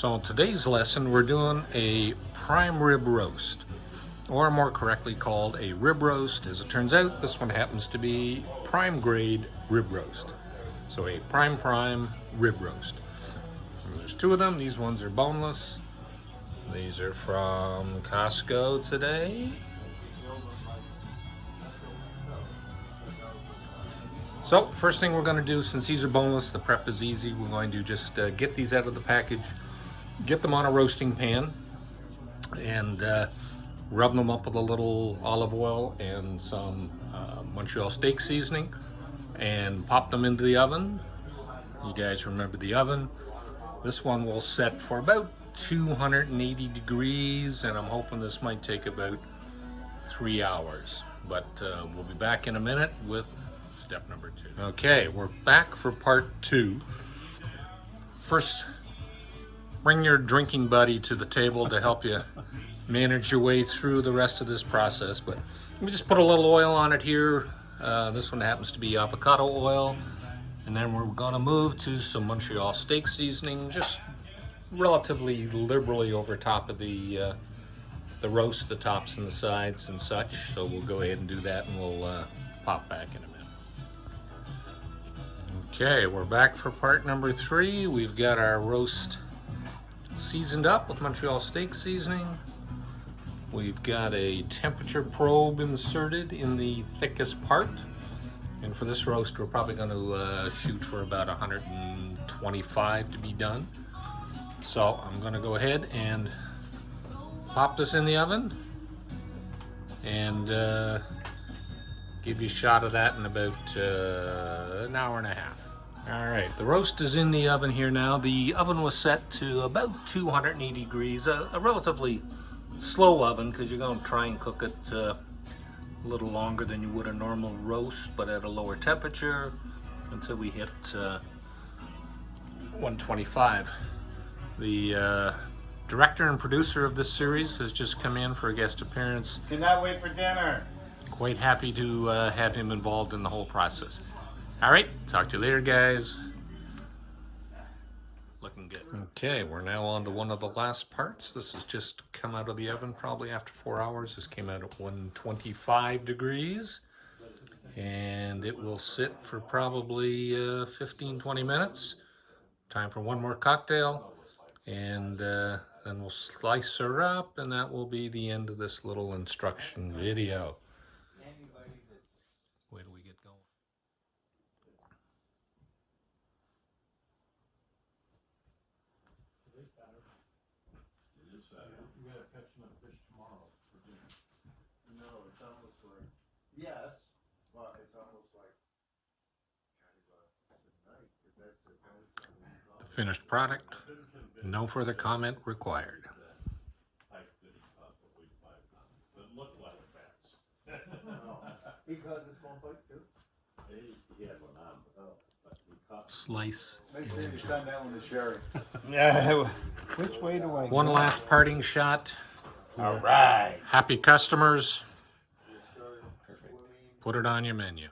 So in today's lesson, we're doing a prime rib roast, or more correctly called a rib roast. As it turns out, this one happens to be prime grade rib roast. So a prime rib roast. And there's two of them. These ones are boneless. These are from Costco today. So first thing we're going to do, since these are boneless, the prep is easy. We're going to just get these out of the package, get them on a roasting pan, and rub them up with a little olive oil and some Montreal steak seasoning, and pop them into the oven. You guys remember the oven. This one will set for about 280 degrees, and I'm hoping this might take about 3 hours. But we'll be back in a minute with step number 2. Okay, we're back for part 2. First, bring your drinking buddy to the table to help you manage your way through the rest of this process. But let me just put a little oil on it here. This one happens to be avocado oil. And then we're gonna move to some Montreal steak seasoning, just relatively liberally over top of the roast, the tops and the sides and such. So we'll go ahead and do that, and we'll pop back in a minute. Okay, we're back for part number 3. We've got our roast seasoned up with Montreal steak seasoning. We've got a temperature probe inserted in the thickest part. And for this roast, we're probably going to shoot for about 125 to be done. So I'm going to go ahead and pop this in the oven and give you a shot of that in about an hour and a half. All right, the roast is in the oven here now. The oven was set to about 280 degrees, a relatively slow oven, because you're going to try and cook it a little longer than you would a normal roast, but at a lower temperature until we hit 125. The director and producer of this series has just come in for a guest appearance. Cannot wait for dinner. Quite happy to have him involved in the whole process. All right, talk to you later, guys. Looking good. Okay, we're now on to one of the last parts. This has just come out of the oven probably after 4 hours. This came out at 125 degrees, and it will sit for probably 15-20 minutes. Time for one more cocktail, and then we'll slice her up, and that will be the end of this little instruction video. Where do we get going? You gotta catch enough fish tomorrow for dinner. No, it's almost like, yes, but it's almost like kind of a night, because that's the only time. Finished product. No further comment required. It looked like a bass. He caught this one bite too? He had one on, but he caught. Slice Make and sure you enjoy. stand that one to Sherry. Yeah. Which way do I go? One last parting shot. All right. Happy customers. Put it on your menu.